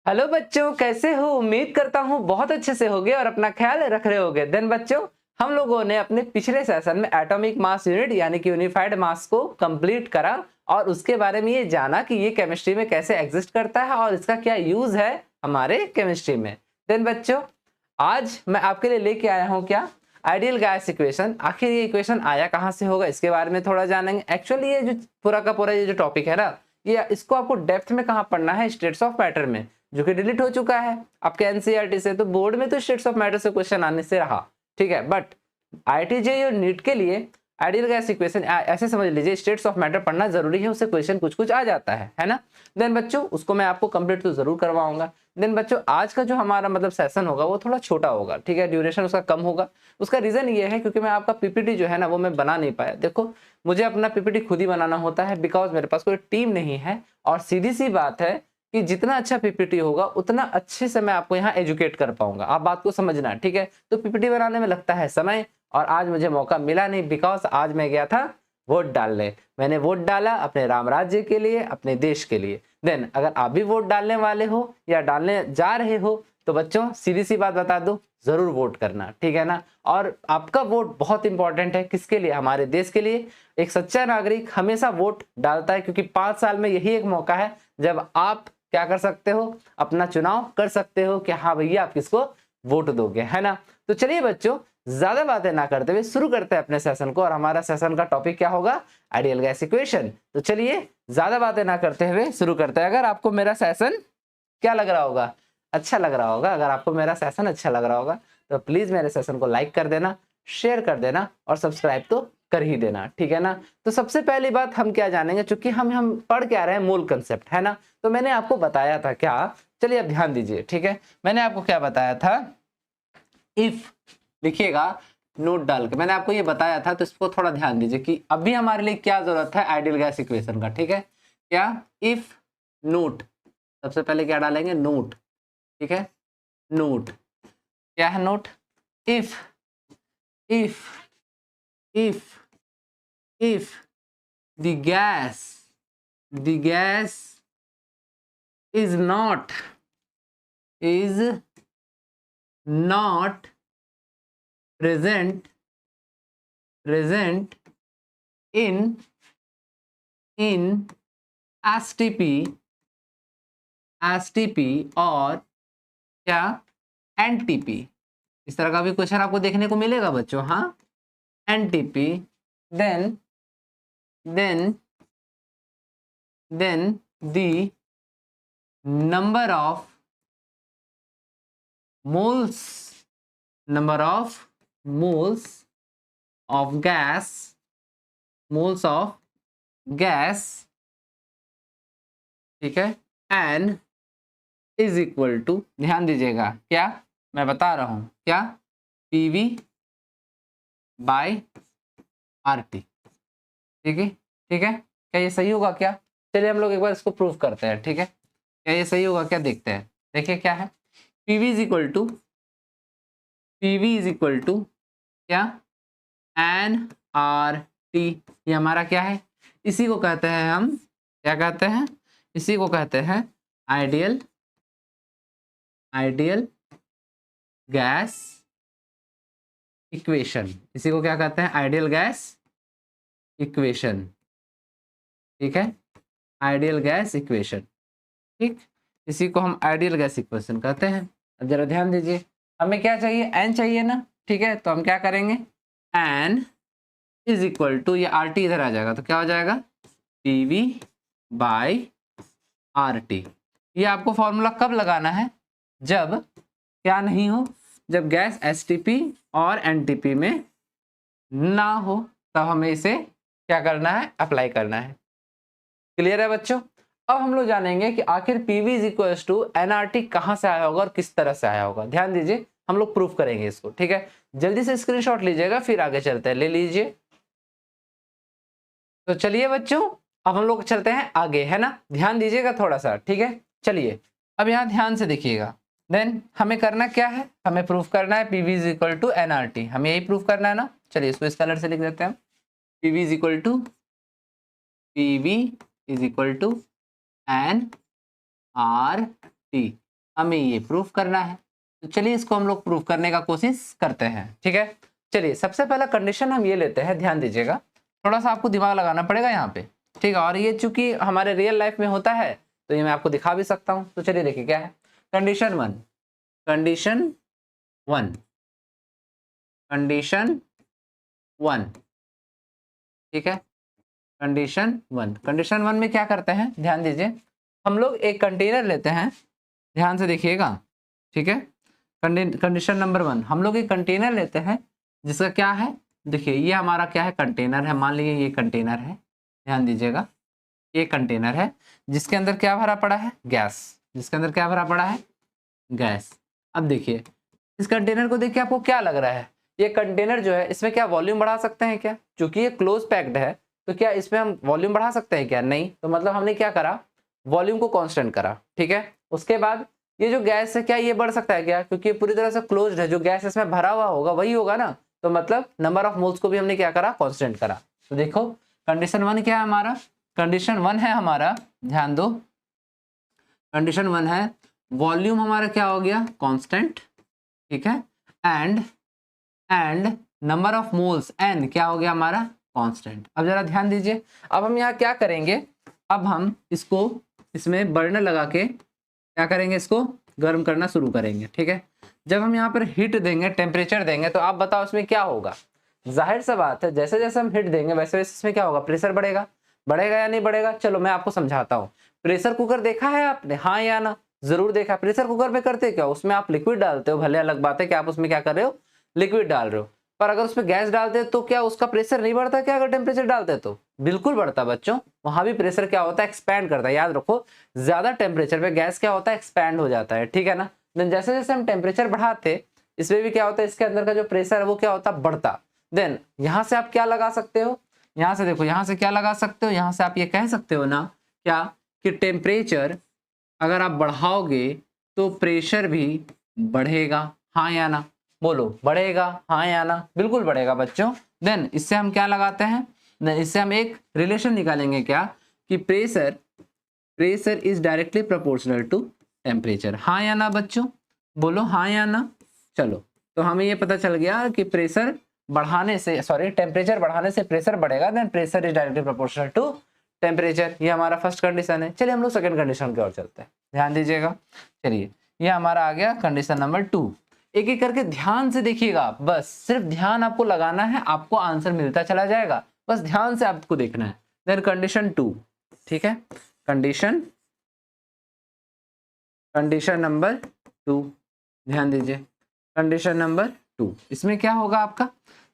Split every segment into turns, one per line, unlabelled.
Hello बच्चों, कैसे हो? उम्मीद करता हूँ बहुत अच्छे से होगे और अपना ख्याल रख रहे होगे। देन बच्चों, हम लोगों ने अपने पिछले सेशन में एटॉमिक मास यूनिट यानी कि यूनिफाइड मास को कंप्लीट करा और उसके बारे में ये जाना कि ये केमिस्ट्री में कैसे एग्जिस्ट करता है और इसका क्या यूज है हमारे केमिस्ट्री में। देन बच्चों, आज मैं आपके लिए लेके आया हूँ क्या, आइडियल गैस इक्वेशन। आखिर ये इक्वेशन आया कहाँ से होगा, इसके बारे में थोड़ा जानेंगे। एक्चुअली ये जो पूरा का पूरा ये जो टॉपिक है ना, ये इसको आपको डेप्थ में कहाँ पढ़ना है, स्टेट्स ऑफ मैटर में, जो कि डिलीट हो चुका है आपके एनसीईआरटी से। तो बोर्ड में तो स्टेट्स ऑफ मैटर से क्वेश्चन आने से रहा, ठीक है, बट आईआईटी और नीट के लिए आइडियल गैस इक्वेशन ऐसे समझ लीजिए, स्टेट्स ऑफ मैटर पढ़ना जरूरी है, उससे क्वेश्चन कुछ कुछ आ जाता है ना। देन बच्चों, उसको मैं आपको कंप्लीट तो जरूर करवाऊंगा। देन बच्चों, आज का जो हमारा मतलब सेशन होगा वो थोड़ा छोटा होगा, ठीक है, ड्यूरेशन उसका कम होगा। उसका रीजन ये है क्योंकि मैं आपका पीपीटी जो है ना वो मैं बना नहीं पाया। देखो, मुझे अपना पीपीटी खुद ही बनाना होता है बिकॉज मेरे पास कोई टीम नहीं है, और सीधी सी बात है कि जितना अच्छा पीपीटी होगा उतना अच्छे से मैं आपको यहाँ एजुकेट कर पाऊंगा। आप बात को समझना, ठीक है। तो पीपीटी बनाने में लगता है समय, और आज मुझे मौका मिला नहीं बिकॉज आज मैं गया था वोट डालने। मैंने वोट डाला अपने राम राज्य के लिए, अपने देश के लिए। देन अगर आप भी वोट डालने वाले हो या डालने जा रहे हो तो बच्चों, सीधी सी बात बता दो, जरूर वोट करना, ठीक है ना। और आपका वोट बहुत इंपॉर्टेंट है, किसके लिए? हमारे देश के लिए। एक सच्चा नागरिक हमेशा वोट डालता है क्योंकि 5 साल में यही एक मौका है जब आप क्या कर सकते हो, अपना चुनाव कर सकते हो कि हाँ भैया आप किसको वोट दोगे, है ना। तो चलिए बच्चों, ज्यादा बातें ना करते हुए शुरू करते हैं अपने सेशन को। और हमारा सेशन का टॉपिक क्या होगा? Ideal gas equation. तो चलिए ज्यादा बातें ना करते हुए शुरू करते हैं। अगर आपको मेरा सेशन क्या लग रहा होगा, अच्छा लग रहा होगा, अगर आपको मेरा सेशन अच्छा लग रहा होगा तो प्लीज मेरे सेशन को लाइक कर देना, शेयर कर देना और सब्सक्राइब तो कर ही देना, ठीक है ना। तो सबसे पहली बात हम क्या जानेंगे, चूंकि हम पढ़ के आ रहे हैं मूल कंसेप्ट, है ना। तो मैंने आपको बताया था क्या, चलिए अब ध्यान दीजिए, ठीक है। मैंने आपको क्या बताया था, इफ लिखिएगा नोट डाल के, मैंने आपको ये बताया था। तो इसको थोड़ा ध्यान दीजिए कि अभी हमारे लिए क्या जरूरत है आइडियल गैस इक्वेशन का, ठीक है। क्या? इफ नोट, सबसे पहले क्या डालेंगे? नोट, ठीक है। नोट क्या है? Note. If if if if the gas is not present in STP और क्या, एनटीपी। इस तरह का भी क्वेश्चन आपको देखने को मिलेगा बच्चों, हाँ। NTP, then the number of moles of gas, ठीक है, एन इज इक्वल टू, ध्यान दीजिएगा, क्या मैं बता रहा हूं, क्या, पीवी बाय आरटी, ठीक है, ठीक है। क्या ये सही होगा क्या? चलिए हम लोग एक बार इसको प्रूव करते हैं, ठीक है। क्या ये सही होगा क्या, देखते हैं। देखिए क्या है, पीवी इज इक्वल टू क्या, एन आर टी। ये हमारा क्या है? इसी को कहते हैं हम, क्या कहते हैं? इसी को कहते हैं आइडियल गैस इक्वेशन। इसी को क्या कहते हैं? आइडियल गैस इक्वेशन, ठीक है। आइडियल गैस इक्वेशन, ठीक। इसी को हम आइडियल गैस इक्वेशन कहते हैं। अब जरा ध्यान दीजिए, हमें क्या चाहिए? एन चाहिए ना, ठीक है। तो हम क्या करेंगे, एन इज इक्वल टू, ये आर टी इधर आ जाएगा तो क्या हो जाएगा, पीवी बाय आर टी। ये आपको फॉर्मूला कब लगाना है? जब क्या नहीं हो, जब गैस एसटीपी और एनटीपी में ना हो, तब हमें इसे क्या करना है, अप्लाई करना है। क्लियर है बच्चों? अब हम लोग जानेंगे कि आखिर PV is equal to NRT कहां से आया होगा और किस तरह से आया होगा। ध्यान दीजिए, हम लोग प्रूफ करेंगे इसको, ठीक है। जल्दी से स्क्रीनशॉट लीजिएगा, फिर आगे चलते हैं, ले लीजिए। तो चलिए बच्चों, अब हम लोग चलते हैं आगे, है ना। ध्यान दीजिएगा थोड़ा सा, ठीक है। चलिए अब यहाँ ध्यान से देखिएगा। देन हमें करना क्या है, हमें प्रूफ करना है PV is equal to NRT. हमें यही प्रूफ करना है ना। चलिए इसको इस कलर से लिख देते हैं, PV is equal to N R T. हमें ये प्रूफ करना है। तो चलिए इसको हम लोग प्रूफ करने का कोशिश करते हैं, ठीक है। चलिए सबसे पहला कंडीशन हम ये लेते हैं, ध्यान दीजिएगा, थोड़ा सा आपको दिमाग लगाना पड़ेगा यहाँ पे, ठीक है। और ये चूंकि हमारे रियल लाइफ में होता है तो ये मैं आपको दिखा भी सकता हूँ। तो चलिए देखिए क्या है condition one, condition one, condition one, ठीक है। कंडीशन वन, कंडीशन वन में क्या करते हैं, ध्यान दीजिए, हम लोग एक कंटेनर लेते हैं, ध्यान से देखिएगा, ठीक है। कंडीशन नंबर वन, हम लोग एक कंटेनर लेते हैं जिसका क्या है, देखिए ये हमारा क्या है, कंटेनर है, मान लीजिए ये कंटेनर है, ध्यान दीजिएगा, ये कंटेनर है जिसके अंदर क्या भरा पड़ा है, गैस, जिसके अंदर क्या भरा पड़ा है, गैस। अब देखिए इस कंटेनर को देखिए आपको क्या लग रहा है, ये कंटेनर जो है इसमें क्या वॉल्यूम बढ़ा सकते हैं क्या, क्योंकि ये क्लोज पैक्ड है तो क्या इसमें हम वॉल्यूम बढ़ा सकते हैं क्या, नहीं। तो मतलब हमने क्या करा, वॉल्यूम को कांस्टेंट करा, ठीक है। उसके बाद ये जो गैस है क्या ये बढ़ सकता है क्या, क्योंकि ये पूरी तरह से क्लोज्ड है, जो गैस इसमें भरा हुआ होगा वही होगा ना, तो मतलब नंबर ऑफ मोल्स को भी हमने क्या करा, कांस्टेंट करा। तो देखो कंडीशन वन क्या है हमारा, कंडीशन वन है हमारा, ध्यान दो, कंडीशन वन है वॉल्यूम हमारा क्या हो गया, कांस्टेंट, ठीक है। And number of moles N क्या हो गया हमारा, कांस्टेंट। अब जरा ध्यान दीजिए, अब हम यहाँ क्या करेंगे, अब हम इसको इसमें बर्नर लगा के क्या करेंगे, इसको गर्म करना शुरू करेंगे, ठीक है। जब हम यहाँ पर हीट देंगे, टेम्परेचर देंगे, तो आप बताओ इसमें क्या होगा, जाहिर सा बात है जैसे जैसे हम हीट देंगे वैसे वैसे इसमें क्या होगा, प्रेशर बढ़ेगा, बढ़ेगा या नहीं बढ़ेगा। चलो मैं आपको समझाता हूँ। प्रेशर कुकर देखा है आपने, हाँ या ना, जरूर देखा। प्रेशर कुकर में करते क्या, उसमें आप लिक्विड डालते हो, भले अलग बात है कि आप उसमें क्या कर रहे हो, लिक्विड डाल रहे हो, पर अगर उसमें गैस डालते हैं तो क्या उसका प्रेशर नहीं बढ़ता क्या, अगर टेम्परेचर डालते हैं तो बिल्कुल बढ़ता बच्चों। वहां भी प्रेशर क्या होता है, एक्सपैंड करता है, याद रखो, ज्यादा टेम्परेचर पे गैस क्या होता है, एक्सपैंड हो जाता है, ठीक है ना। देन जैसे जैसे हम टेम्परेचर बढ़ाते इसमें भी क्या होता है, इसके अंदर का जो प्रेशर है वो क्या होता है, बढ़ता। देन यहाँ से आप क्या लगा सकते हो, यहाँ से देखो, यहाँ से क्या लगा सकते हो, यहाँ से आप ये कह सकते हो ना क्या, कि टेम्परेचर अगर आप बढ़ाओगे तो प्रेशर भी बढ़ेगा, हाँ या ना, बोलो बढ़ेगा, हाँ या ना, बिल्कुल बढ़ेगा बच्चों। देन इससे हम क्या लगाते हैं, देन इससे हम एक रिलेशन निकालेंगे क्या, कि pressure is directly proportional to temperature, हाँ या ना बच्चों, बोलो हाँ या ना। चलो तो हमें ये पता चल गया कि प्रेशर बढ़ाने से, सॉरी, टेम्परेचर बढ़ाने से प्रेशर बढ़ेगा, then pressure is directly proportional to temperature. ये हमारा फर्स्ट कंडीशन है। चलिए हम लोग सेकंड कंडीशन की ओर चलते हैं, ध्यान दीजिएगा। चलिए ये हमारा आ गया कंडीशन नंबर टू। एक एक करके ध्यान से देखिएगा, बस सिर्फ ध्यान आपको लगाना है, आपको आंसर मिलता चला जाएगा, बस ध्यान से आपको देखना है। देन कंडीशन टू, ठीक है, कंडीशन नंबर टू, ध्यान दीजिए, कंडीशन नंबर टू, इसमें क्या होगा आपका,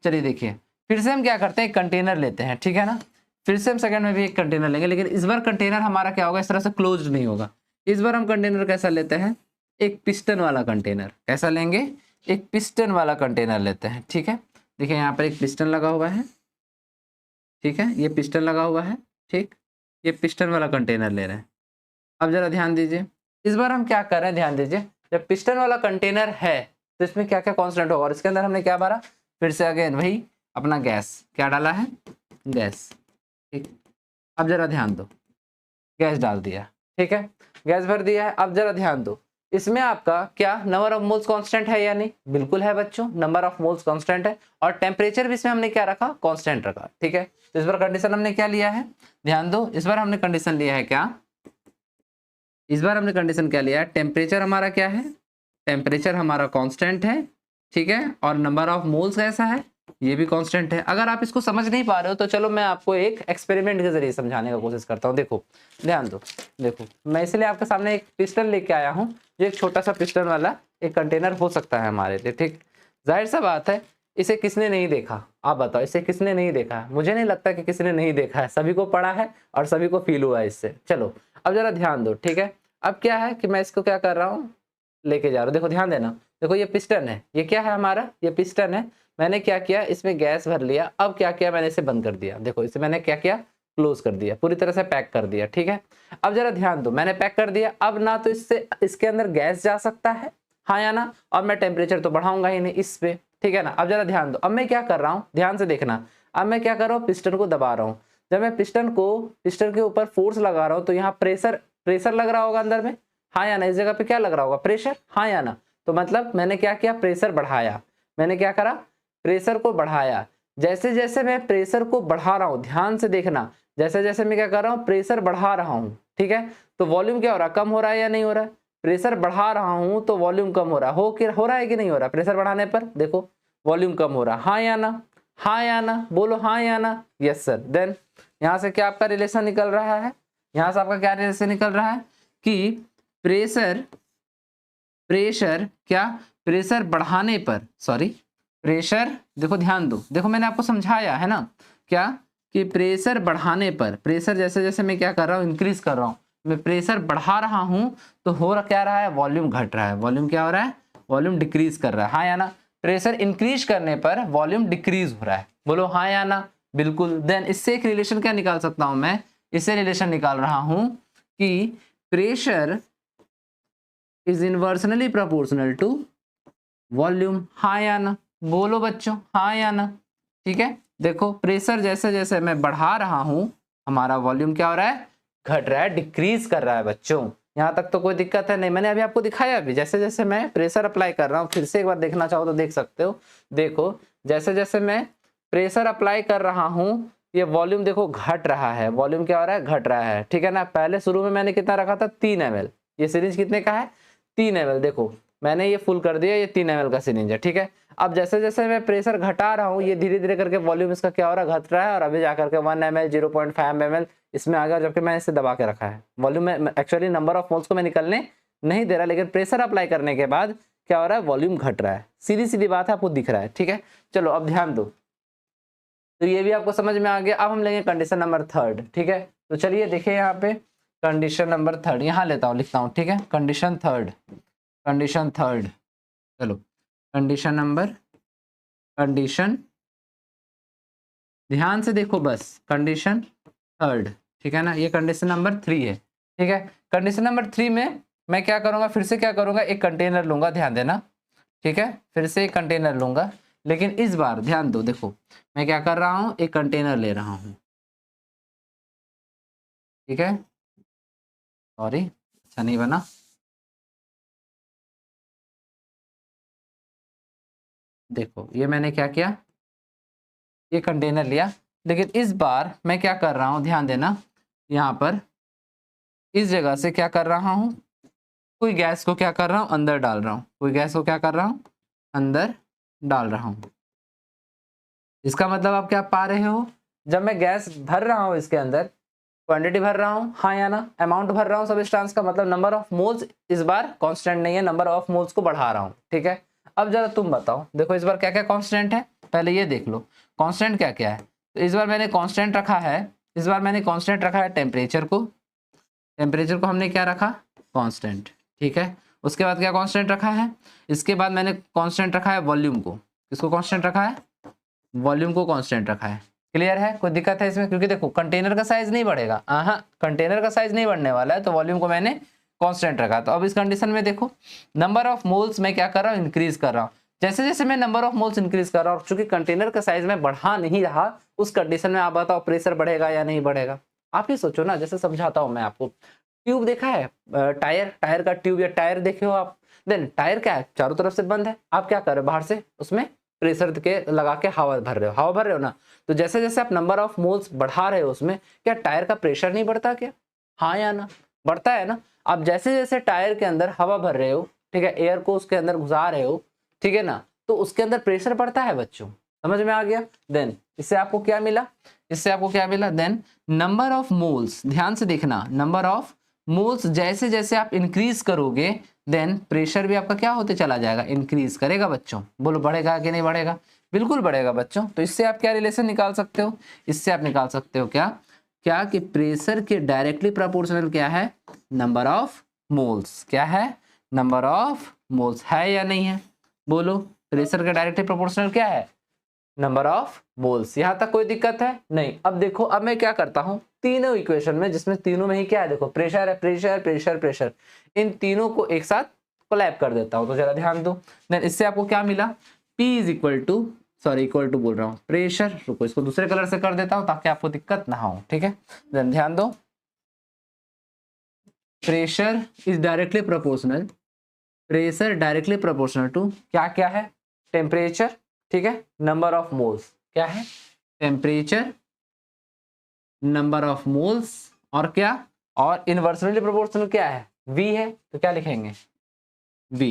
चलिए देखिए, फिर से हम क्या करते हैं, एक कंटेनर लेते हैं, ठीक है ना। फिर से हम सेकंड में भी एक कंटेनर लेंगे, लेकिन इस बार कंटेनर हमारा क्या होगा, इस तरह से क्लोज्ड नहीं होगा। इस बार हम कंटेनर कैसा लेते हैं, एक पिस्टन वाला कंटेनर। कैसा लेंगे, एक पिस्टन वाला कंटेनर लेते हैं, ठीक है। देखिए यहाँ पर एक पिस्टन लगा हुआ है, ठीक है, ये पिस्टन लगा हुआ है, ठीक, ये पिस्टन वाला कंटेनर ले रहे हैं। अब जरा ध्यान दीजिए, इस बार हम क्या कर रहे हैं, ध्यान दीजिए, जब पिस्टन वाला कंटेनर है तो इसमें क्या क्या कांस्टेंट होगा, और इसके अंदर हमने क्या भरा, फिर से अगेन वही अपना गैस, क्या डाला है, गैस, ठीक। अब जरा ध्यान दो, गैस डाल दिया, ठीक है, गैस भर दिया है। अब जरा ध्यान दो, इसमें आपका क्या नंबर ऑफ मोल्स कांस्टेंट है या नहीं, बिल्कुल है बच्चों, नंबर ऑफ मोल्स कांस्टेंट है, और टेम्परेचर भी इसमें हमने क्या रखा, कांस्टेंट रखा, ठीक है। तो इस बार कंडीशन हमने क्या लिया है, ध्यान दो, इस बार हमने कंडीशन लिया है क्या, इस बार हमने कंडीशन क्या लिया है, टेम्परेचर हमारा क्या है, टेम्परेचर हमारा कांस्टेंट है, ठीक है, और नंबर ऑफ मोल्स कैसा है, ये भी कांस्टेंट है। अगर आप इसको समझ नहीं पा रहे हो तो चलो मैं आपको एक एक्सपेरिमेंट के जरिए समझाने का कोशिश करता हूँ। देखो ध्यान दो, देखो मैं इसलिए आपके सामने एक पिस्टन लेके आया हूँ, ये एक छोटा सा पिस्टन वाला एक कंटेनर हो सकता है हमारे लिए, ठीक। जाहिर सा बात है इसे किसने नहीं देखा, आप बताओ, इसे किसने नहीं देखा है, मुझे नहीं लगता कि किसी ने नहीं देखा है, सभी को पढ़ा है और सभी को फील हुआ है इससे। चलो अब जरा ध्यान दो, ठीक है। अब क्या है कि मैं इसको क्या कर रहा हूँ, लेके जा रहा हूँ, देखो ध्यान देना, देखो ये पिस्टन है, ये क्या है हमारा, ये पिस्टन है, मैंने क्या किया, इसमें गैस भर लिया। अब क्या किया, मैंने इसे बंद कर दिया, देखो इसे मैंने क्या किया, क्लोज कर दिया, पूरी तरह से पैक कर दिया, ठीक है। अब जरा ध्यान दो, मैंने पैक कर दिया, अब ना तो इससे इसके अंदर गैस जा सकता है, हाँ या ना, और मैं टेम्परेचर तो बढ़ाऊंगा ही नहीं इस पे, ठीक है ना। अब जरा ध्यान दो, अब मैं क्या कर रहा हूँ, ध्यान से देखना, अब मैं क्या कर रहा हूँ, पिस्टन को दबा रहा हूँ। जब मैं पिस्टन के ऊपर फोर्स लगा रहा हूँ तो यहाँ प्रेशर लग रहा होगा अंदर में, हाँ या ना, इस जगह पे क्या लग रहा होगा, प्रेशर, हाँ या ना। तो मतलब मैंने क्या किया, प्रेशर बढ़ाया, मैंने क्या करा, प्रेशर को बढ़ाया। जैसे जैसे मैं प्रेशर को बढ़ा रहा हूं, ध्यान से देखना, जैसे जैसे मैं क्या कर रहा हूं, प्रेशर बढ़ा रहा हूं, ठीक है, तो वॉल्यूम क्या हो रहा है, कम हो रहा है या नहीं हो रहा है, प्रेशर बढ़ा रहा हूं तो वॉल्यूम कम हो रहा है, हो रहा है कि नहीं हो रहा, प्रेशर बढ़ाने पर देखो वॉल्यूम कम हो रहा है, हाँ या ना, हाँ या ना, बोलो हाँ या ना, यस सर। देन यहां से क्या आपका रिलेशन निकल रहा है, यहां से आपका क्या रिलेशन निकल रहा है कि प्रेशर, प्रेशर क्या, प्रेशर बढ़ाने पर, सॉरी प्रेशर, देखो ध्यान दो, देखो मैंने आपको समझाया है ना क्या, कि प्रेशर बढ़ाने पर, प्रेशर जैसे जैसे मैं क्या कर रहा हूं, इंक्रीज कर रहा हूं, मैं प्रेशर बढ़ा रहा हूं तो हो रहा क्या रहा है, वॉल्यूम घट रहा है, वॉल्यूम क्या हो रहा है, वॉल्यूम डिक्रीज कर रहा है, हाँ या ना, प्रेशर इंक्रीज करने पर वॉल्यूम डिक्रीज हो रहा है, बोलो हाँ या ना, बिल्कुल। देन इससे एक रिलेशन क्या निकाल सकता हूं मैं, इससे रिलेशन निकाल रहा हूं कि pressure is inversely proportional to volume, हाँ या ना, बोलो बच्चों हाँ या ना, ठीक है। देखो प्रेशर जैसे जैसे मैं बढ़ा रहा हूं, हमारा वॉल्यूम क्या हो रहा है, घट रहा है, डिक्रीज कर रहा है बच्चों, यहां तक तो कोई दिक्कत है नहीं, मैंने अभी आपको दिखाया भी, जैसे जैसे मैं प्रेशर अप्लाई कर रहा हूं, फिर से एक बार देखना चाहो तो देख सकते हो, देखो जैसे जैसे मैं प्रेशर अप्लाई कर रहा हूं, ये वॉल्यूम देखो घट रहा है, वॉल्यूम क्या हो रहा है, घट रहा है, ठीक है ना। पहले शुरू में मैंने कितना रखा था, 3 ml, ये सीरीज कितने का है, 3 ml, देखो मैंने ये फुल कर दिया, ये 3 ml का सिरिंज है, ठीक है। अब जैसे जैसे मैं प्रेशर घटा रहा हूँ, ये धीरे धीरे करके वॉल्यूम इसका क्या हो रहा है, घट रहा है, और अभी जाकर के 1 ml 0.5 ml इसमें आ गया, जबकि मैंने इसे दबा के रखा है, वॉल्यूम में एक्चुअली नंबर ऑफ मोल्स को मैं निकलने नहीं दे रहा, लेकिन प्रेशर अप्लाई करने के बाद क्या हो रहा है, वॉल्यूम घट रहा है, सीधी सीधी बात है, आपको दिख रहा है, ठीक है। चलो अब ध्यान दो, तो ये भी आपको समझ में आ गया। अब हम लेंगे कंडीशन नंबर 3, ठीक है। तो चलिए देखिए यहाँ पे कंडीशन नंबर 3 यहाँ लेता हूँ, लिखता हूँ, ठीक है, कंडीशन 3, कंडीशन 3, चलो कंडीशन नंबर, कंडीशन ध्यान से देखो बस, कंडीशन 3, ठीक है ना, ये कंडीशन नंबर 3 है, ठीक है। कंडीशन नंबर 3 में मैं क्या करूंगा, फिर से क्या करूंगा, एक कंटेनर लूंगा, ध्यान देना, ठीक है, फिर से एक कंटेनर लूंगा, लेकिन इस बार ध्यान दो, देखो मैं क्या कर रहा हूं, एक कंटेनर ले रहा हूं, ठीक है, सॉरी अच्छा नहीं बना, देखो ये मैंने क्या किया, ये कंटेनर लिया, लेकिन इस बार मैं क्या कर रहा हूं, ध्यान देना, यहाँ पर इस जगह से क्या कर रहा हूं, कोई गैस को क्या कर रहा हूं, अंदर डाल रहा हूं, कोई गैस को क्या कर रहा हूं, अंदर डाल रहा हूं। इसका मतलब आप क्या पा रहे हो, जब मैं गैस भर रहा हूं इसके अंदर, क्वांटिटी भर रहा हूं, हाँ या ना, अमाउंट भर रहा हूं सब्सटेंस का, मतलब नंबर ऑफ मोल्स इस बार कांस्टेंट नहीं है, नंबर ऑफ मोल्स को बढ़ा रहा हूं, ठीक है। अब जरा तुम बताओ, देखो इस बार क्या क्या कांस्टेंट है, पहले ये देख लो कांस्टेंट क्या क्या है। तो इस बार मैंने कांस्टेंट रखा है, इस बार मैंने कांस्टेंट रखा है टेम्परेचर को, टेम्परेचर को हमने क्या रखा, कांस्टेंट, ठीक है। उसके बाद क्या कांस्टेंट रखा है, इसके बाद मैंने कांस्टेंट रखा है वॉल्यूम को, किसको कांस्टेंट रखा है, वॉल्यूम को कांस्टेंट रखा है। क्लियर है, कोई दिक्कत है इसमें, क्योंकि देखो कंटेनर का साइज नहीं बढ़ेगा, हाँ कंटेनर का साइज नहीं बढ़ने वाला है, तो वॉल्यूम को मैंने कांस्टेंट रखा। तो अब इस कंडीशन में देखो नंबर ऑफ मोल्स मैं क्या कर रहा हूँ, इंक्रीज कर रहा हूँ, जैसे जैसे मैं नंबर ऑफ मोल्स इंक्रीज कर रहा हूँ, चूंकि कंटेनर का साइज में बढ़ा नहीं रहा, उस कंडीशन में आप बताओ प्रेशर बढ़ेगा या नहीं बढ़ेगा, आप ही सोचो ना। जैसे समझाता हूँ मैं आपको, ट्यूब देखा है, टायर, टायर का ट्यूब या टायर देखे हो आप, देन टायर क्या है, चारों तरफ से बंद है, आप क्या कर रहे हो, बाहर से उसमें प्रेशर के लगा के हवा भर रहे हो, हवा भर रहे हो ना। तो जैसे जैसे आप नंबर ऑफ मोल्स बढ़ा रहे हो उसमें, क्या टायर का प्रेशर नहीं बढ़ता क्या, हाँ या ना, बढ़ता है ना। आप जैसे जैसे टायर के अंदर हवा भर रहे हो, ठीक है, एयर को उसके अंदर घुसा रहे हो, ठीक है ना, तो उसके अंदर प्रेशर बढ़ता है बच्चों, समझ में आ गया। देन इससे आपको क्या मिला, इससे आपको क्या मिला, देन नंबर ऑफ मोल्स, ध्यान से देखना, नंबर ऑफ मोल्स जैसे जैसे आप इंक्रीज करोगे, देन प्रेशर भी आपका क्या होते चला जाएगा, इंक्रीज करेगा बच्चों, बोलो बढ़ेगा कि नहीं बढ़ेगा, बिल्कुल बढ़ेगा बच्चों। तो इससे आप क्या रिलेशन निकाल सकते हो, इससे आप निकाल सकते हो क्या, क्या कि प्रेशर के डायरेक्टली प्रोपोर्शनल क्या है, नंबर ऑफ मोल्स, क्या है, नंबर ऑफ मोल्स, है या नहीं है, बोलो प्रेशर के डायरेक्टली प्रोपोर्शनल क्या है, नंबर ऑफ मोल्स। यहां तक कोई दिक्कत है नहीं। अब देखो, अब मैं क्या करता हूं, तीनों इक्वेशन में, जिसमें तीनों में ही क्या है, देखो प्रेशर है, प्रेशर प्रेशर प्रेशर, इन तीनों को एक साथ कोलैब कर देता हूं। तो जरा ध्यान दो, देन इससे आपको क्या मिला, P is equal to, sorry equal to बोल रहा हूं, प्रेशर, रुको इसको दूसरे कलर से कर देता हूं ताकि आपको दिक्कत ना हो, ठीक है। देन ध्यान दो, pressure is directly proportional, pressure directly proportional to क्या क्या है, टेम्परेचर, ठीक है, नंबर ऑफ मोल्स, क्या है, टेम्परेचर, नंबर ऑफ मोल्स, और क्या, और इनवर्सली प्रोपोर्शनल क्या है, V है, तो क्या लिखेंगे, V,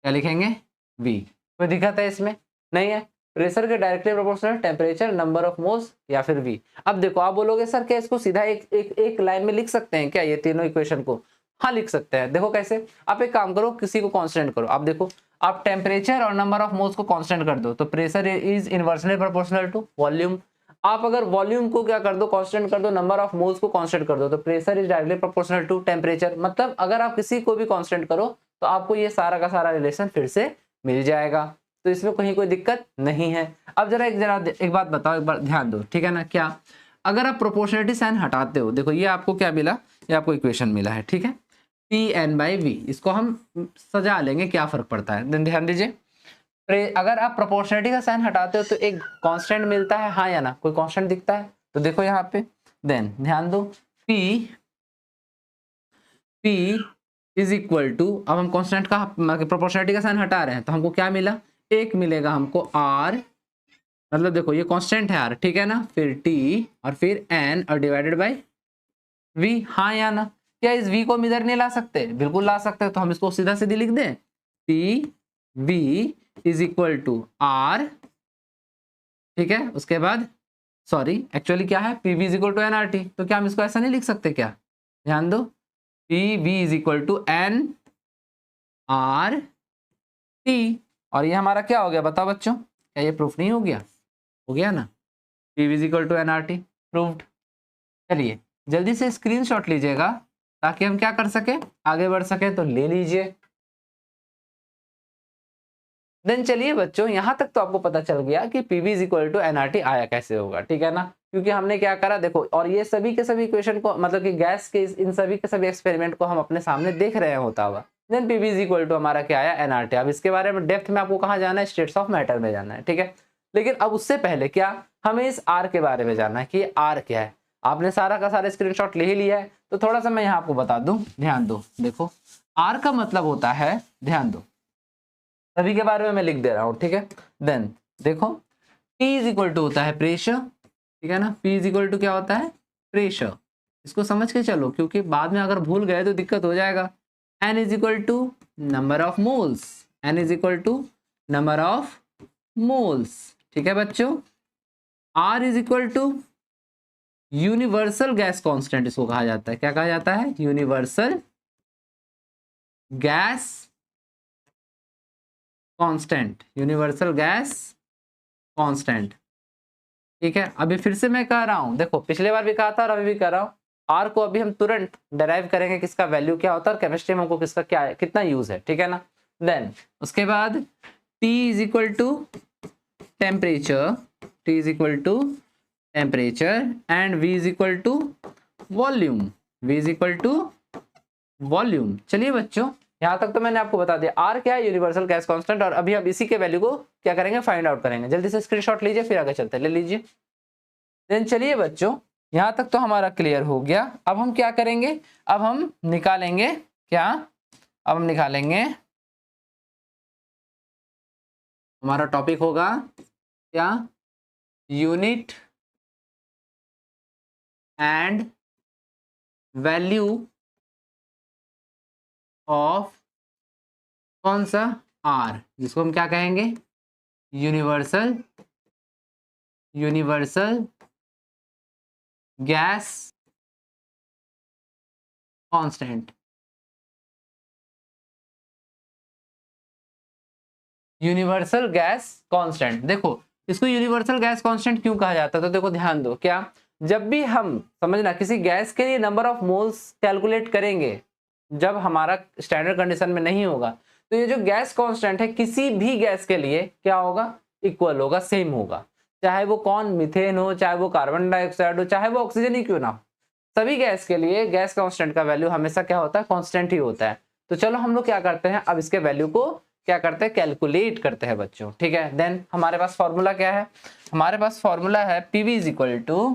क्या लिखेंगे, V। कोई दिक्कत है इसमें, नहीं है, प्रेशर के directly proportional temperature, number of moles या फिर V। अब देखो आप बोलोगे सर क्या इसको सीधा एक लाइन में लिख सकते हैं क्या ये तीनों इक्वेशन को, हाँ लिख सकते हैं। देखो कैसे, आप एक काम करो, किसी को कांस्टेंट करो, आप देखो आप टेम्परेचर और नंबर ऑफ मोल्स को कांस्टेंट कर दो तो pressure is inversely proportional to volume. आप अगर वॉल्यूम को क्या कर दो, कांस्टेंट कर दो, नंबर ऑफ मोल्स को कांस्टेंट कर दो तो pressure is directly proportional to temperature. मतलब अगर आप किसी को भी कांस्टेंट करो तो आपको ये सारा का सारा रिलेशन फिर से मिल जाएगा, तो इसमें कहीं कोई दिक्कत नहीं है। अब जरा एक बात बताओ, एक बार ध्यान दो, ठीक है ना, क्या अगर आप प्रोपोर्शनलिटी साइन हटाते हो, देखो ये आपको क्या मिला, ये आपको इक्वेशन मिला है, ठीक है, P/V, इसको हम सजा लेंगे, क्या फर्क पड़ता है, ध्यान दीजिए। अगर आप प्रोपोर्शनलिटी का साइन हटाते हो तो एक कांस्टेंट मिलता है, हाँ या ना, कोई कांस्टेंट दिखता है, तो देखो यहाँ पे, देन ध्यान दो, P इज इक्वल टू, अब हम कांस्टेंट का प्रोपोर्शनलिटी का साइन हटा रहे हैं तो हमको क्या मिला, एक मिलेगा हमको R, मतलब देखो ये कांस्टेंट है R, ठीक है ना, फिर T और फिर N और डिवाइडेड बाय V, हाँ या ना। क्या इस V को हम इधर नहीं ला सकते, बिल्कुल ला सकते हैं, तो हम इसको सीधा सीधी लिख दें, PV is equal to R, ठीक है, उसके बाद सॉरी एक्चुअली क्या है, PV is equal to NRT, तो क्या हम इसको ऐसा नहीं लिख सकते क्या, ध्यान दो, PV is equal to NRT, और ये हमारा क्या हो गया बताओ बच्चों, क्या ये प्रूफ नहीं हो गया, हो गया ना, PV is equal to NRT, proved. चलिए जल्दी से स्क्रीनशॉट लीजिएगा ताकि हम क्या कर सके, आगे बढ़ सके, तो ले लीजिए। देन चलिए बच्चों, यहां तक तो आपको पता चल गया कि PV is equal to NRT आया कैसे होगा, ठीक है ना, क्योंकि हमने क्या करा देखो, और ये सभी के सभी इक्वेशन को, मतलब कि गैस के इन सभी के सभी एक्सपेरिमेंट को हम अपने सामने देख रहे हैं होता हुआ। Then PV is equal to हमारा क्या आया, NRT। अब इसके बारे में डेप्थ में आपको कहाँ जाना है, स्टेट्स ऑफ मैटर में जाना है, ठीक है। लेकिन अब उससे पहले क्या, हमें इस R के बारे में जानना है कि R क्या है। आपने सारा का सारा स्क्रीनशॉट ले ही लिया है, तो थोड़ा सा मैं यहाँ आपको बता दूं, ध्यान दो, देखो R का मतलब होता है, ध्यान दो, सभी के बारे में मैं लिख दे रहा हूँ, ठीक है। देन देखो P इज इक्वल टू होता है प्रेशर, ठीक है ना, P इज इक्वल टू क्या होता है, प्रेशर, इसको समझ के चलो क्योंकि बाद में अगर भूल गए तो दिक्कत हो जाएगा। N is equal to number of moles, N is equal to number of moles, ठीक है बच्चों। R is equal to universal gas constant, इसको कहा जाता है, क्या कहा जाता है, universal gas constant, universal gas constant, ठीक है। अभी फिर से मैं कह रहा हूं, देखो पिछले बार भी कहा था और अभी भी कह रहा हूं, R को अभी हम तुरंत डेराइव करेंगे किसका वैल्यू क्या होता है, और केमिस्ट्री में हमको किसका क्या है, कितना यूज है, ठीक है ना। देन उसके बाद T is equal to temperature, T is equal to temperature, and V is equal to volume, V is equal to volume. चलिए बच्चों यहाँ तक तो मैंने आपको बता दिया R क्या है, यूनिवर्सल गैस कांस्टेंट, और अभी अब इसी के वैल्यू को क्या करेंगे, फाइंड आउट करेंगे। जल्दी से स्क्रीनशॉट लीजिए फिर आगे चलते हैं, ले लीजिए। देन चलिए बच्चों यहाँ तक तो हमारा क्लियर हो गया। अब हम क्या करेंगे, अब हम निकालेंगे क्या, अब हम निकालेंगे, हमारा टॉपिक होगा क्या, यूनिट एंड वैल्यू ऑफ कौन सा, R, जिसको हम क्या कहेंगे, universal gas constant, universal gas constant. देखो इसको यूनिवर्सल गैस कांस्टेंट क्यों कहा जाता है, तो देखो ध्यान दो, क्या जब भी हम समझना किसी गैस के लिए नंबर ऑफ मोल्स कैलकुलेट करेंगे, जब हमारा स्टैंडर्ड कंडीशन में नहीं होगा, तो ये जो गैस कांस्टेंट है किसी भी गैस के लिए क्या होगा, इक्वल होगा, सेम होगा, चाहे वो कौन मीथेन हो, चाहे वो कार्बन डाइऑक्साइड हो, चाहे वो ऑक्सीजन ही क्यों ना हो, सभी गैस के लिए गैस कांस्टेंट का वैल्यू हमेशा क्या होता है, कांस्टेंट ही होता है। तो चलो हम लोग क्या करते हैं, अब इसके वैल्यू को क्या करते हैं, कैलकुलेट करते हैं बच्चों, ठीक है। देन हमारे पास फॉर्मूला क्या है, हमारे पास फॉर्मूला है PV इज इक्वल टू,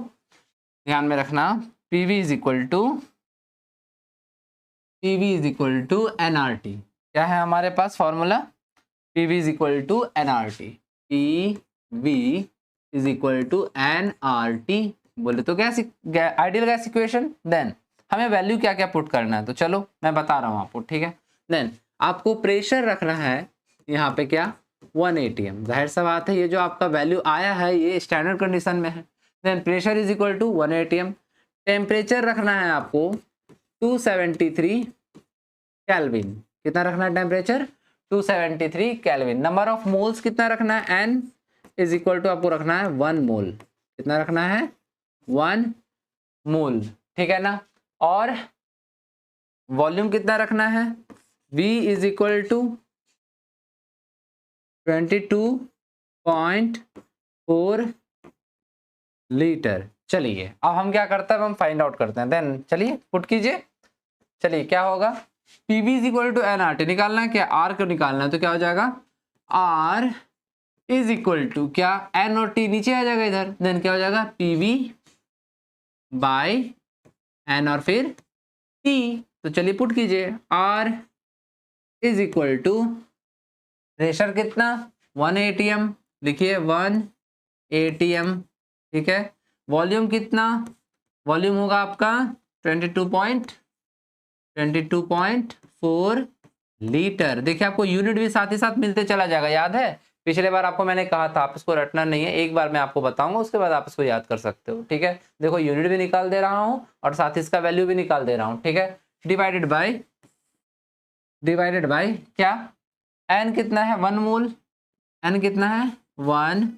ध्यान में रखना, PV is equal to PV is equal to nRT। क्या है हमारे पास फॉर्मूला? PV is equal to nRT। PV is equal to nRT बोले तो gas, ideal gas equation. Then हमें वैल्यू क्या क्या पुट करना है, तो चलो मैं बता रहा हूँ आपको, ठीक है। देन आपको प्रेशर रखना है यहाँ पे क्या, 1 atm। जाहिर सा बात है ये जो आपका वैल्यू आया है ये स्टैंडर्ड कंडीशन में है। Then pressure is equal to 1 atm। Temperature रखना है आपको 273 केल्विन। कितना रखना है temperature? 273 kelvin. Number of moles कितना रखना है? n इज इक्वल टू आपको रखना है 1 मोल। कितना रखना है? 1 मोल, ठीक है ना। और वॉल्यूम कितना रखना है? V is equal to 22.4 litre. चलिए अब हम क्या करते हैं, अब हम फाइंड आउट करते हैं। देन चलिए पुट कीजिए। चलिए क्या होगा, PV is equal to nRT निकालना है क्या, R को निकालना है, तो क्या हो जाएगा R इज इक्वल टू क्या, N और T नीचे आ जाएगा इधर। देन क्या हो जाएगा PV बाय N और फिर T। तो चलिए पुट कीजिए, R is equal to pressure कितना 1 atm, लिखिए 1 atm, ठीक है। वॉल्यूम कितना, वॉल्यूम होगा आपका 22.4 लीटर। देखिए आपको यूनिट भी साथ ही साथ मिलते चला जाएगा, याद है पिछले बार आपको मैंने कहा था आप इसको रटना नहीं है, एक बार मैं आपको बताऊंगा उसके बाद आप इसको याद कर सकते हो, ठीक है। देखो यूनिट भी निकाल दे रहा हूं और साथ ही इसका वैल्यू भी निकाल दे रहा हूं, ठीक है। डिवाइडेड बाय क्या, n कितना है 1 मोल, n कितना है 1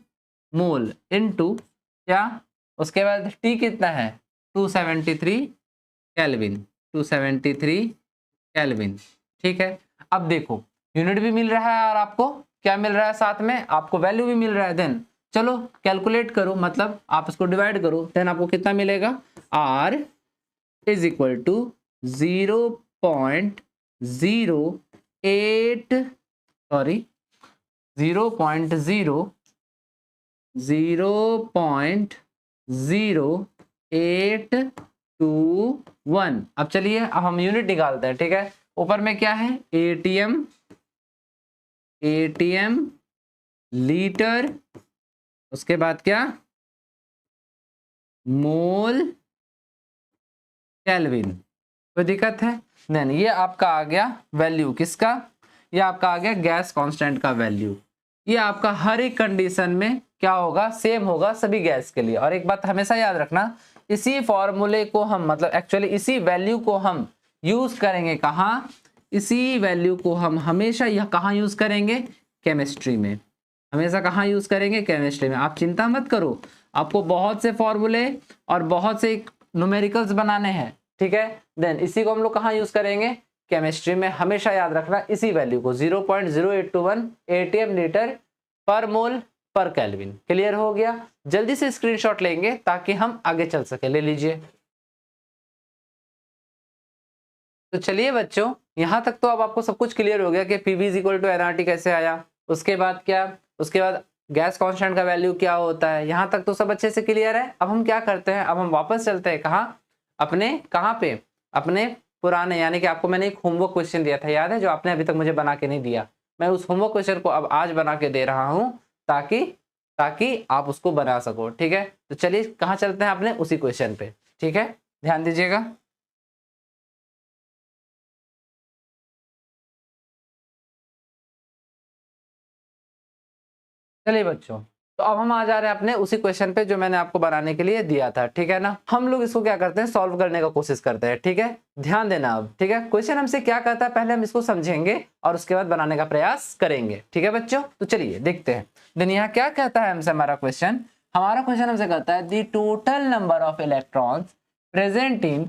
मोल इनटू क्या, उसके बाद T कितना है 273 केल्विन, 273 केल्विन, ठीक है। अब देखो यूनिट भी मिल रहा है और आपको क्या मिल रहा है, साथ में आपको वैल्यू भी मिल रहा है। देन चलो कैलकुलेट करो, मतलब आप इसको डिवाइड करो। देन आपको कितना मिलेगा, R is equal to 0.08 sorry 0.0821। अब चलिए अब हम यूनिट निकालते हैं, ठीक है। ऊपर में क्या है atm लीटर, उसके बाद क्या मोल केल्विन, कोई दिक्कत है। देन ये आपका आ गया वैल्यू किसका, ये आपका आ गया गैस कांस्टेंट का वैल्यू। ये आपका हर एक कंडीशन में क्या होगा, सेम होगा सभी गैस के लिए। और एक बात हमेशा याद रखना, इसी फॉर्मूले को हम मतलब एक्चुअली इसी वैल्यू को हम यूज करेंगे कहाँ, इसी वैल्यू को हम हमेशा यह कहाँ यूज करेंगे, केमिस्ट्री में। हमेशा कहाँ यूज करेंगे, केमिस्ट्री में। आप चिंता मत करो, आपको बहुत से फॉर्मूले और बहुत से न्यूमेरिकल्स बनाने हैं, ठीक है। देन इसी को हम लोग कहाँ यूज करेंगे, केमिस्ट्री में। हमेशा याद रखना इसी वैल्यू को 0.0821 atm लीटर पर मोल पर केल्विन। क्लियर हो गया। जल्दी से स्क्रीनशॉट लेंगे ताकि हम आगे चल सके, ले लीजिए। तो चलिए बच्चों यहां तक तो अब आपको सब कुछ क्लियर हो गया कि PV is equal to nRT कैसे आया, उसके बाद क्या, उसके बाद गैस कांस्टेंट का वैल्यू क्या होता है। यहां तक तो सब अच्छे से क्लियर है। अब हम क्या करते हैं, अब हम वापस चलते हैं कहाँ, अपने कहाँ पे, अपने पुराने, यानी कि आपको मैंने एक होमवर्क क्वेश्चन दिया था, याद है, जो आपने अभी तक मुझे बना के नहीं दिया। मैं उस होमवर्क क्वेश्चन को अब आज बना के दे रहा हूं ताकि आप उसको बना सको, ठीक है। तो चलिए कहाँ चलते हैं, अपने उसी क्वेश्चन पे, ठीक है, ध्यान दीजिएगा। चलिए बच्चों, तो अब हम आ जा रहे हैं अपने उसी क्वेश्चन पे जो मैंने आपको बनाने के लिए दिया था, ठीक है ना। हम लोग इसको क्या करते हैं, सॉल्व करने का कोशिश करते हैं, ठीक है। ध्यान देना अब, ठीक है। क्वेश्चन हमसे क्या कहता है पहले हम इसको समझेंगे और उसके बाद बनाने का प्रयास करेंगे, ठीक है बच्चों। तो चलिए देखते हैं। देन यहाँ क्या कहता है हमसे, हमारा क्वेश्चन हमसे कहता है the total number of electrons present in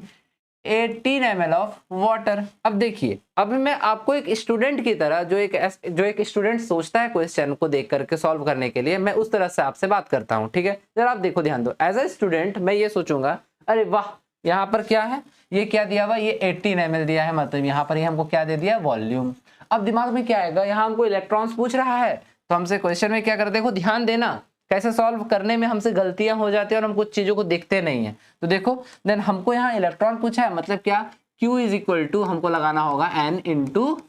18 ml of water. अब देखिए, अब मैं आपको एक स्टूडेंट की तरह, जो एक स्टूडेंट सोचता है क्वेश्चन को देख करके सॉल्व करने के लिए, मैं उस तरह से आपसे बात करता हूं, ठीक है। जरा आप देखो, ध्यान दो। एज अ स्टूडेंट मैं ये सोचूंगा, अरे वाह, यहाँ पर क्या है, ये क्या दिया हुआ, ये 18 ml दिया है, मतलब यहाँ पर ये हमको क्या दे दिया, वॉल्यूम। अब दिमाग में क्या आएगा, यहाँ हमको इलेक्ट्रॉन्स पूछ रहा है, तो हमसे क्वेश्चन में क्या कर, देखो ध्यान देना, कैसे सॉल्व करने में हमसे गलतियां हो जाती है और हम कुछ चीजों को देखते नहीं है। तो देखो, देन हमको यहाँ इलेक्ट्रॉन पूछा है, मतलब क्या, Q इज इक्वल टू हमको लगाना होगा N इंटू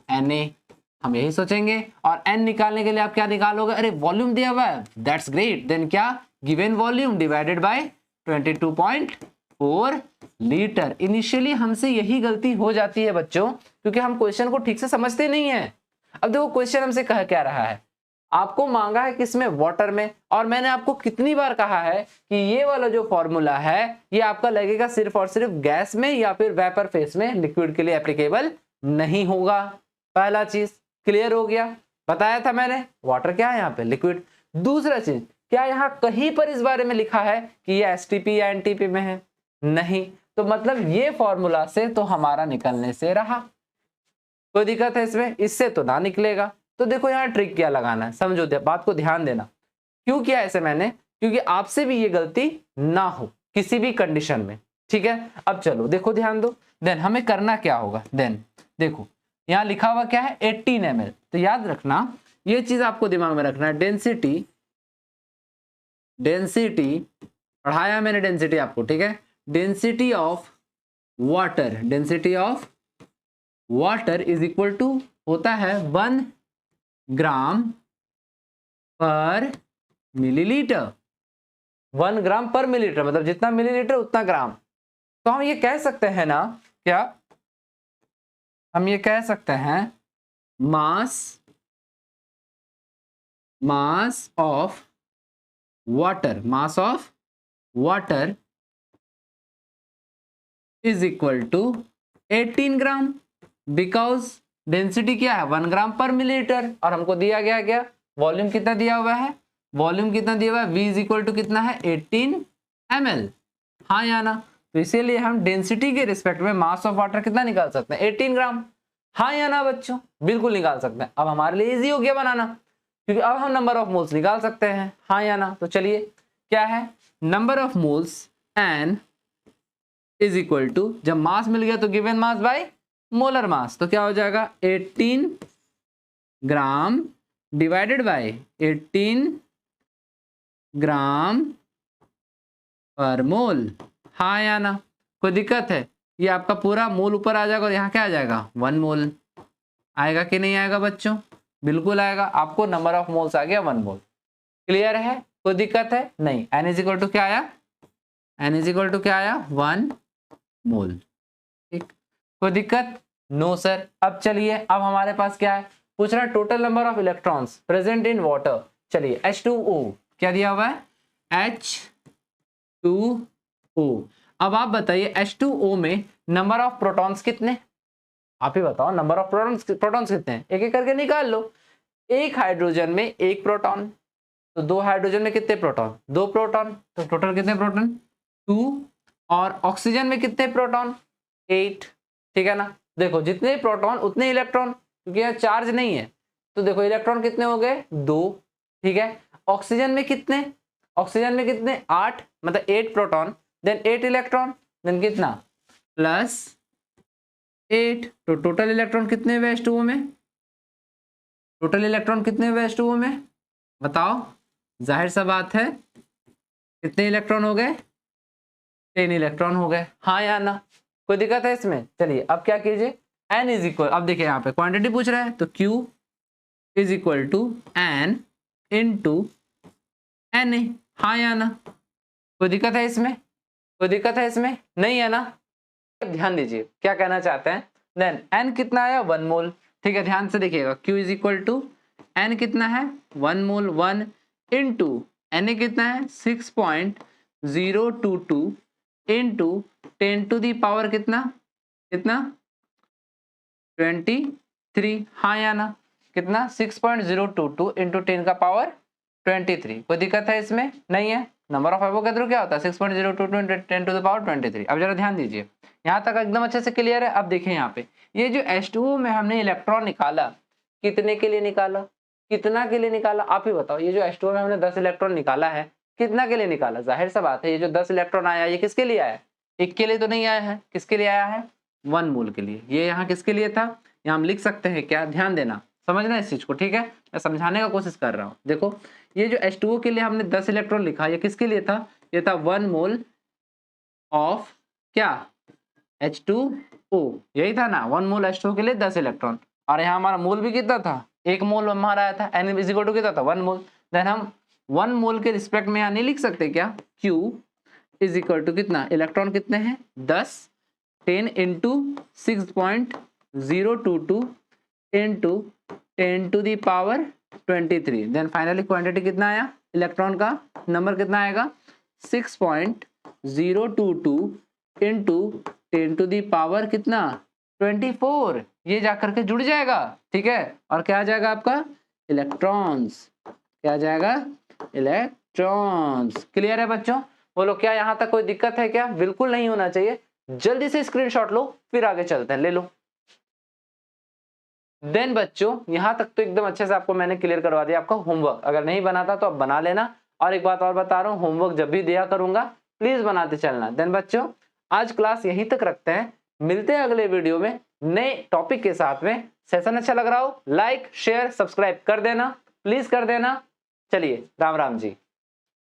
Na, हम यही सोचेंगे। और N निकालने के लिए आप क्या निकालोगे, अरे वॉल्यूम दिया हुआ है, दैट्स ग्रेट, देन क्या, given volume divided by 22.4 litre. Initially हमसे यही गलती हो जाती है बच्चों, क्योंकि हम क्वेश्चन को ठीक से समझते नहीं है। अब देखो क्वेश्चन हमसे कह क्या रहा है, आपको मांगा है किसमें, वाटर में, और मैंने आपको कितनी बार कहा है कि ये वाला जो फॉर्मूला है ये आपका लगेगा सिर्फ और सिर्फ गैस में या फिर वेपर फेस में, लिक्विड के लिए एप्लीकेबल नहीं होगा। पहला चीज क्लियर हो गया, बताया था मैंने, वाटर क्या है यहाँ पे, लिक्विड। दूसरा चीज, क्या यहाँ कहीं पर इस बारे में लिखा है कि ये एसटीपी या एनटीपी में है, नहीं, तो मतलब ये फॉर्मूला से तो हमारा निकलने से रहा, कोई दिक्कत है इसमें, इससे तो ना निकलेगा। तो देखो यहाँ ट्रिक क्या लगाना है, समझो बात को ध्यान देना। क्यों किया ऐसे मैंने, क्योंकि आपसे भी ये गलती ना हो किसी भी कंडीशन में, ठीक है। अब चलो देखो ध्यान दो, देन हमें करना क्या होगा, देन देखो यहाँ लिखा हुआ क्या है 18 ml, तो याद रखना ये चीज आपको दिमाग में रखना है, डेंसिटी पढ़ाया मैंने डेंसिटी आपको, ठीक है, density of water is equal to होता है 1 ग्राम पर मिलीलीटर, 1 ग्राम पर मिलीलीटर, मतलब जितना मिलीलीटर उतना ग्राम। तो हम ये कह सकते हैं ना, क्या हम ये कह सकते हैं, mass of water is equal to 18 gram, because density क्या है 1 ग्राम पर मिलीलीटर, और हमको दिया गया क्या, वॉल्यूम कितना दिया हुआ है, V इज इक्वल टू कितना है 18 ml, हाँ या ना। तो इसीलिए हम डेंसिटी के रिस्पेक्ट में मास ऑफ वाटर कितना निकाल सकते हैं, 18 ग्राम, हाँ या ना बच्चों, बिल्कुल निकाल सकते हैं। अब हमारे लिए इजी हो गया बनाना, क्योंकि अब हम नंबर ऑफ मोल्स निकाल सकते हैं, हाँ या ना। तो चलिए क्या है, number of moles N is equal to, जब मास मिल गया तो given mass by molar mass, तो क्या हो जाएगा 18 ग्राम डिवाइडेड बाय 18 ग्राम पर मोल, हाँ या ना। कोई दिक्कत है, ये आपका पूरा मोल ऊपर आ जाएगा और यहाँ क्या आ जाएगा 1 मोल, आएगा कि नहीं आएगा बच्चों, बिल्कुल आएगा, आपको नंबर ऑफ मोल्स आ गया 1 मोल। क्लियर है, कोई दिक्कत है नहीं। N इज इक्वल टू क्या आया, 1 मोल, ठीक, कोई दिक्कत, नो सर। अब चलिए, अब हमारे पास क्या है, पूछ रहा है total number of electrons present in water. चलिए H2O क्या दिया हुआ है, H2O। अब आप बताइए H2O में नंबर ऑफ प्रोटॉन्स कितने, आप ही बताओ, नंबर ऑफ प्रोटॉन्स कितने हैं, एक एक करके निकाल लो। एक हाइड्रोजन में 1 प्रोटॉन, तो 2 हाइड्रोजन में कितने प्रोटॉन, 2 प्रोटॉन, तो टोटल कितने प्रोटॉन 2, और ऑक्सीजन में कितने प्रोटॉन 8, ठीक है ना। देखो जितने प्रोटॉन उतने इलेक्ट्रॉन, क्योंकि यहाँ चार्ज नहीं है, तो देखो इलेक्ट्रॉन कितने हो गए 2, ठीक है। ऑक्सीजन में कितने 8, मतलब 8 प्रोटॉन देन 8 इलेक्ट्रॉन, देन कितना +8, तो टोटल इलेक्ट्रॉन कितने हुए H2O में, H2O में बताओ, जाहिर सा बात है कितने इलेक्ट्रॉन हो गए, 10 इलेक्ट्रॉन हो गए, हाँ या ना। कोई दिक्कत है इसमें, चलिए अब क्या कीजिए, N इज इक्वल, अब देखिए यहाँ पे क्वांटिटी पूछ रहा है, तो Q is equal to N into Na, हाँ या ना। कोई दिक्कत है इसमें, नहीं है ना। ध्यान दीजिए क्या कहना चाहते हैं, देन N कितना आया 1 मोल, ठीक है, ध्यान से देखिएगा, Q is equal to N कितना है 1 मोल, 1 इंटू Na कितना है 6.022 इंटू 10 टू दी पावर कितना 23, हाँ या ना, कितना 6.022 इंटू 10 का पावर 23। कोई दिक्कत है इसमें, नहीं है। नंबर ऑफ एवोगैड्रो क्या होता है 6.022 इंटू 10 टू द पावर 23। अब जरा ध्यान दीजिए, यहाँ तक एकदम अच्छे से क्लियर है। अब देखिए यहाँ पे ये जो H2O में हमने इलेक्ट्रॉन निकाला, कितने के लिए निकाला, कितना के लिए निकाला, आप ही बताओ। ये जो H2O में हमने 10 इलेक्ट्रॉन निकाला है, कितना के लिए निकाला, जाहिर सा बात है ये जो 10 इलेक्ट्रॉन आया ये किसके लिए आया, एक के लिए तो नहीं आया है, किसके लिए आया है 1 मोल के लिए। ये यहाँ किसके लिए था, यहाँ हम लिख सकते हैं क्या, ध्यान देना, समझना इस चीज को, ठीक है, मैं समझाने का कोशिश कर रहा हूँ। देखो ये जो H2O के लिए हमने 10 इलेक्ट्रॉन लिखा, ये किसके लिए था, ये था 1 मोल ऑफ क्या H2 O, यही था ना, 1 मोल H2O के लिए 10 इलेक्ट्रॉन, और यहाँ हमारा मोल भी कितना था, 1 मोल हमारा आया था, N इज इक्वल टू कितना था 1 मोल। देन हम 1 मोल के रिस्पेक्ट में यहाँ नहीं लिख सकते क्या, Q इज इक्वल टू कितना, इलेक्ट्रॉन कितने हैं 10, 10 into 6.022 into 10 to the power 23। Then finally quantity कितना आया, इलेक्ट्रॉन का नंबर कितना आएगा 6.022 इंटू 10 टू दी पावर कितना 24, ये जाकर के जुड़ जाएगा, ठीक है। और क्या आ जाएगा आपका इलेक्ट्रॉन्स, क्या आ जाएगा इलेक्ट्रॉन्स। क्लियर है बच्चों, बोलो क्या यहाँ तक कोई दिक्कत है क्या, बिल्कुल नहीं होना चाहिए। जल्दी से स्क्रीनशॉट लो, फिर आगे चलते हैं, ले लो। देन बच्चों यहाँ तक तो एकदम अच्छे से आपको मैंने क्लियर करवा दिया आपका होमवर्क, अगर नहीं बनाता तो आप बना लेना। और एक बात और बता रहा हूँ, होमवर्क जब भी दिया करूंगा प्लीज बनाते चलना। देन बच्चों आज क्लास यहीं तक रखते हैं, मिलते हैं अगले वीडियो में नए टॉपिक के साथ में। सेशन अच्छा लग रहा हो लाइक शेयर सब्सक्राइब कर देना, प्लीज कर देना। चलिए राम राम जी।